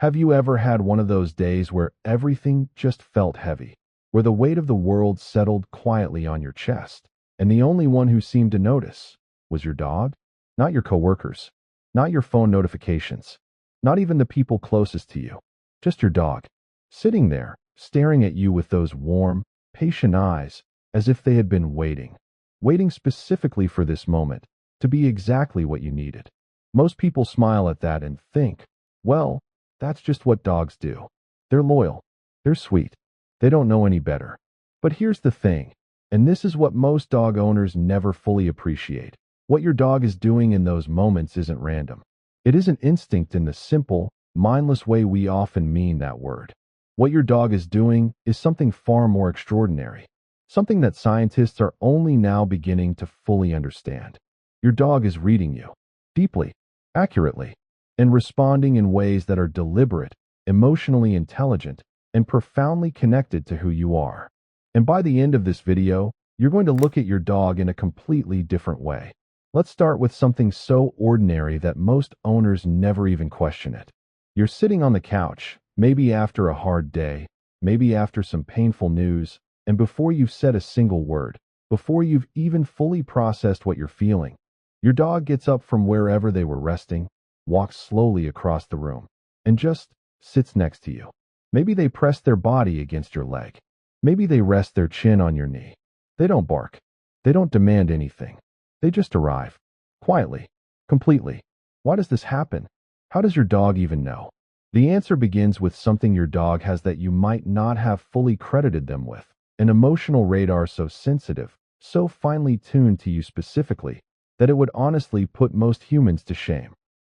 Have you ever had one of those days where everything just felt heavy, where the weight of the world settled quietly on your chest, and the only one who seemed to notice was your dog? Not your coworkers, not your phone notifications, not even the people closest to you, just your dog, sitting there, staring at you with those warm, patient eyes, as if they had been waiting specifically for this moment, to be exactly what you needed. Most people smile at that and think, well, that's just what dogs do. They're loyal. They're sweet. They don't know any better. But here's the thing, and this is what most dog owners never fully appreciate. What your dog is doing in those moments isn't random. It isn't instinct in the simple, mindless way we often mean that word. What your dog is doing is something far more extraordinary. Something that scientists are only now beginning to fully understand. Your dog is reading you. Deeply, accurately, and responding in ways that are deliberate, emotionally intelligent, and profoundly connected to who you are. And by the end of this video, you're going to look at your dog in a completely different way. Let's start with something so ordinary that most owners never even question it. You're sitting on the couch, maybe after a hard day, maybe after some painful news, and before you've said a single word, before you've even fully processed what you're feeling, your dog gets up from wherever they were resting, walks slowly across the room, and just sits next to you. Maybe they press their body against your leg. Maybe they rest their chin on your knee. They don't bark. They don't demand anything. They just arrive. Quietly. Completely. Why does this happen? How does your dog even know? The answer begins with something your dog has that you might not have fully credited them with. An emotional radar so sensitive, so finely tuned to you specifically, that it would honestly put most humans to shame.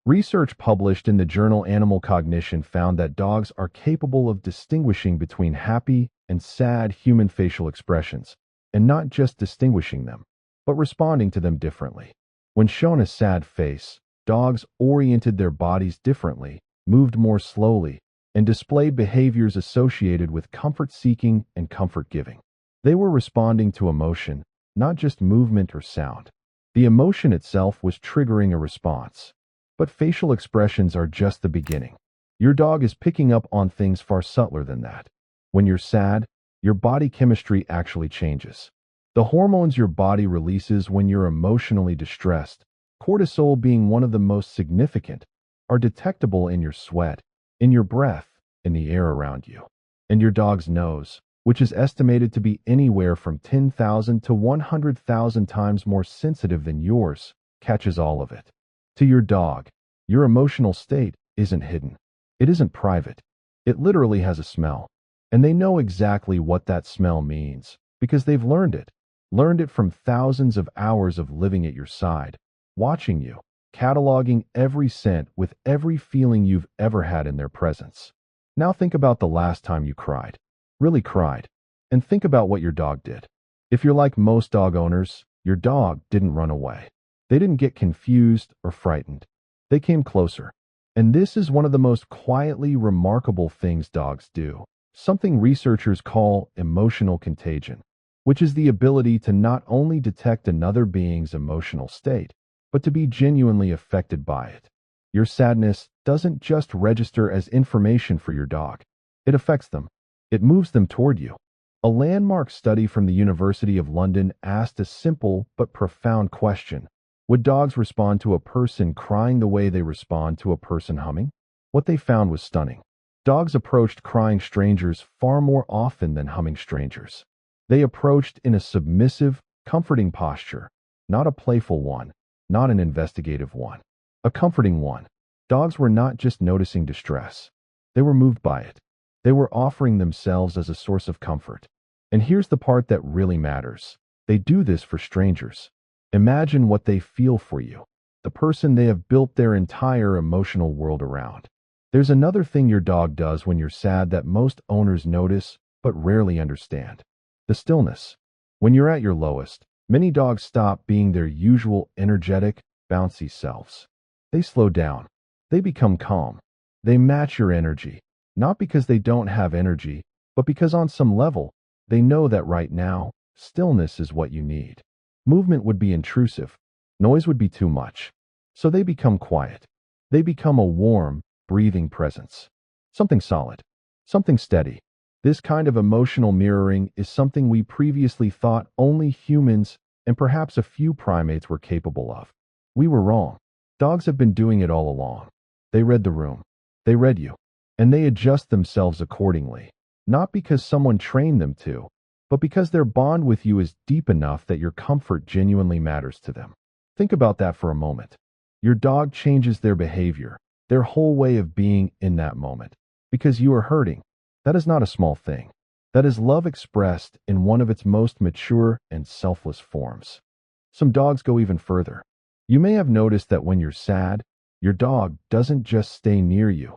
Research published in the journal Animal Cognition found that dogs are capable of distinguishing between happy and sad human facial expressions, and not just distinguishing them, but responding to them differently. When shown a sad face, dogs oriented their bodies differently, moved more slowly, and displayed behaviors associated with comfort-seeking and comfort-giving. They were responding to emotion, not just movement or sound. The emotion itself was triggering a response. But facial expressions are just the beginning. Your dog is picking up on things far subtler than that. When you're sad, your body chemistry actually changes. The hormones your body releases when you're emotionally distressed, cortisol being one of the most significant, are detectable in your sweat, in your breath, in the air around you. And your dog's nose, which is estimated to be anywhere from 10,000 to 100,000 times more sensitive than yours, catches all of it. To your dog, your emotional state isn't hidden. It isn't private. It literally has a smell. And they know exactly what that smell means, because they've learned it. Learned it from thousands of hours of living at your side, watching you, cataloging every scent with every feeling you've ever had in their presence. Now think about the last time you cried. Really cried. And think about what your dog did. If you're like most dog owners, your dog didn't run away. They didn't get confused or frightened. They came closer. And this is one of the most quietly remarkable things dogs do. Something researchers call emotional contagion, which is the ability to not only detect another being's emotional state, but to be genuinely affected by it. Your sadness doesn't just register as information for your dog. It affects them. It moves them toward you. A landmark study from the University of London asked a simple but profound question. Would dogs respond to a person crying the way they respond to a person humming? What they found was stunning. Dogs approached crying strangers far more often than humming strangers. They approached in a submissive, comforting posture, not a playful one, not an investigative one, a comforting one. Dogs were not just noticing distress. They were moved by it. They were offering themselves as a source of comfort. And here's the part that really matters. They do this for strangers. Imagine what they feel for you, the person they have built their entire emotional world around. There's another thing your dog does when you're sad that most owners notice but rarely understand. The stillness. When you're at your lowest, many dogs stop being their usual energetic, bouncy selves. They slow down. They become calm. They match your energy, not because they don't have energy, but because on some level, they know that right now, stillness is what you need. Movement would be intrusive. Noise would be too much. So they become quiet. They become a warm, breathing presence. something solid, something steady. This kind of emotional mirroring is something we previously thought only humans and perhaps a few primates were capable of. We were wrong. Dogs have been doing it all along. They read the room. They read you. And they adjust themselves accordingly. Not because someone trained them to, but because their bond with you is deep enough that your comfort genuinely matters to them. Think about that for a moment. Your dog changes their behavior, their whole way of being in that moment, because you are hurting. That is not a small thing. That is love expressed in one of its most mature and selfless forms. Some dogs go even further. You may have noticed that when you're sad, your dog doesn't just stay near you.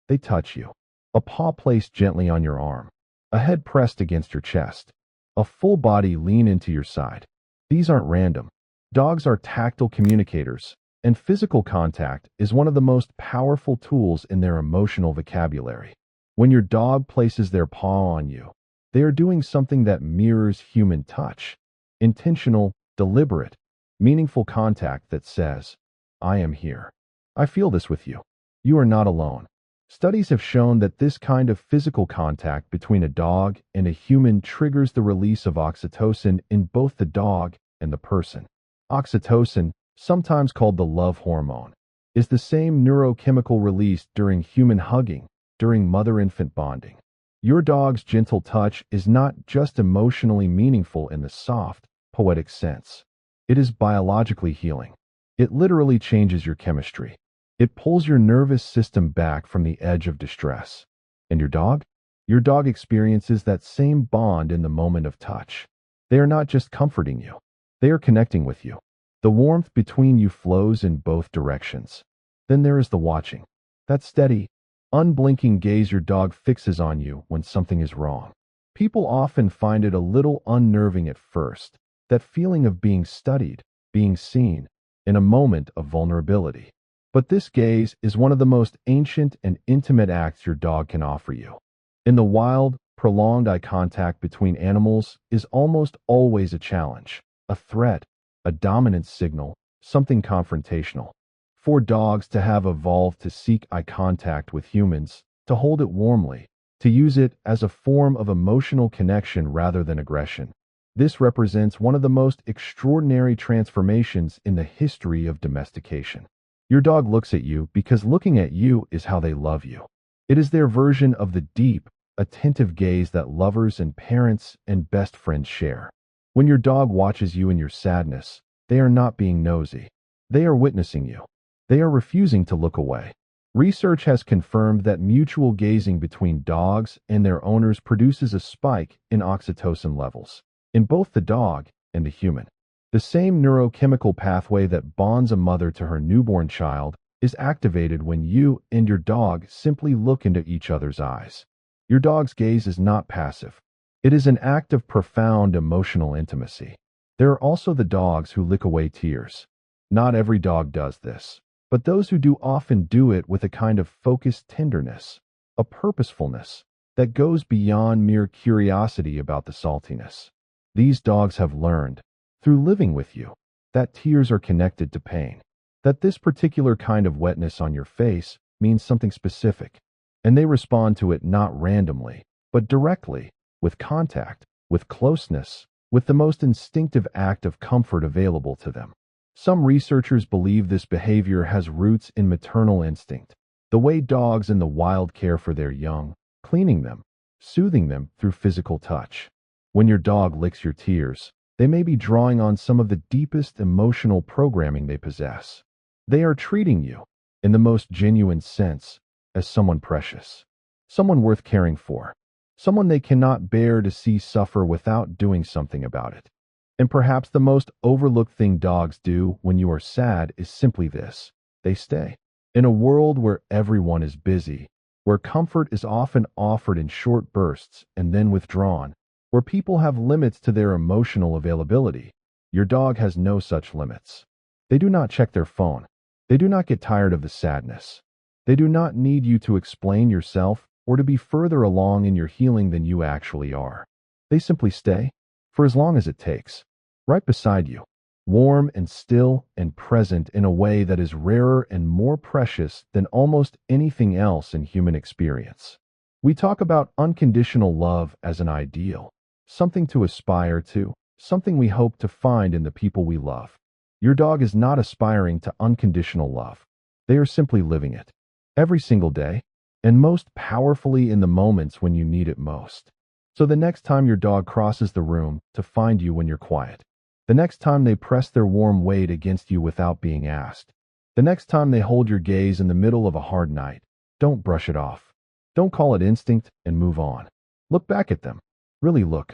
They touch you. A paw placed gently on your arm. A head pressed against your chest. A full body lean into your side. These aren't random. Dogs are tactile communicators, and physical contact is one of the most powerful tools in their emotional vocabulary. When your dog places their paw on you, they are doing something that mirrors human touch. Intentional, deliberate, meaningful contact that says, I am here. I feel this with you. You are not alone. Studies have shown that this kind of physical contact between a dog and a human triggers the release of oxytocin in both the dog and the person. Oxytocin, sometimes called the love hormone, is the same neurochemical released during human hugging, during mother-infant bonding. Your dog's gentle touch is not just emotionally meaningful in the soft, poetic sense. It is biologically healing. It literally changes your chemistry. It pulls your nervous system back from the edge of distress. And your dog? Your dog experiences that same bond in the moment of touch. They are not just comforting you. They are connecting with you. The warmth between you flows in both directions. Then there is the watching. That steady, unblinking gaze your dog fixes on you when something is wrong. People often find it a little unnerving at first, that feeling of being studied, being seen, in a moment of vulnerability. But this gaze is one of the most ancient and intimate acts your dog can offer you. In the wild, prolonged eye contact between animals is almost always a challenge, a threat, a dominance signal, something confrontational. For dogs to have evolved to seek eye contact with humans, to hold it warmly, to use it as a form of emotional connection rather than aggression. This represents one of the most extraordinary transformations in the history of domestication. Your dog looks at you because looking at you is how they love you. It is their version of the deep, attentive gaze that lovers and parents and best friends share. When your dog watches you in your sadness, they are not being nosy. They are witnessing you. They are refusing to look away. Research has confirmed that mutual gazing between dogs and their owners produces a spike in oxytocin levels, in both the dog and the human. The same neurochemical pathway that bonds a mother to her newborn child is activated when you and your dog simply look into each other's eyes. Your dog's gaze is not passive. It is an act of profound emotional intimacy. There are also the dogs who lick away tears. Not every dog does this, but those who do often do it with a kind of focused tenderness, a purposefulness that goes beyond mere curiosity about the saltiness. These dogs have learned, through living with you, that tears are connected to pain, that this particular kind of wetness on your face means something specific, and they respond to it not randomly, but directly, with contact, with closeness, with the most instinctive act of comfort available to them. Some researchers believe this behavior has roots in maternal instinct, the way dogs in the wild care for their young, cleaning them, soothing them through physical touch. When your dog licks your tears, they may be drawing on some of the deepest emotional programming they possess. They are treating you, in the most genuine sense, as someone precious, someone worth caring for, someone they cannot bear to see suffer without doing something about it. And perhaps the most overlooked thing dogs do when you are sad is simply this: they stay. In a world where everyone is busy, where comfort is often offered in short bursts and then withdrawn, where people have limits to their emotional availability, your dog has no such limits. They do not check their phone. They do not get tired of the sadness. They do not need you to explain yourself or to be further along in your healing than you actually are. They simply stay, for as long as it takes, right beside you, warm and still and present in a way that is rarer and more precious than almost anything else in human experience. We talk about unconditional love as an ideal, something to aspire to, something we hope to find in the people we love. Your dog is not aspiring to unconditional love. They are simply living it. Every single day, and most powerfully in the moments when you need it most. So the next time your dog crosses the room to find you when you're quiet, the next time they press their warm weight against you without being asked, the next time they hold your gaze in the middle of a hard night, don't brush it off. Don't call it instinct and move on. Look back at them. Really look.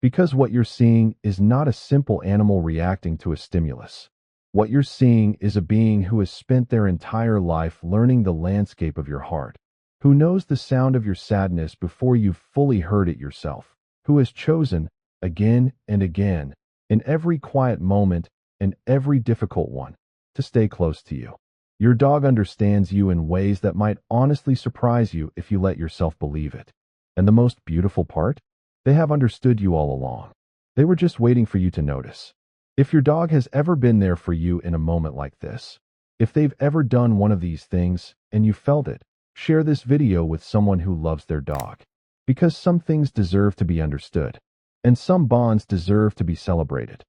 Because what you're seeing is not a simple animal reacting to a stimulus. What you're seeing is a being who has spent their entire life learning the landscape of your heart, who knows the sound of your sadness before you've fully heard it yourself, who has chosen, again and again, in every quiet moment and every difficult one, to stay close to you. Your dog understands you in ways that might honestly surprise you if you let yourself believe it. And the most beautiful part? They have understood you all along. They were just waiting for you to notice. If your dog has ever been there for you in a moment like this, if they've ever done one of these things and you felt it, share this video with someone who loves their dog. Because some things deserve to be understood, and some bonds deserve to be celebrated.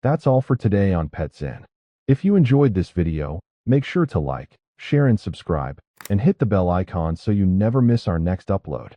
That's all for today on Pet Zen. If you enjoyed this video, make sure to like, share and subscribe, and hit the bell icon so you never miss our next upload.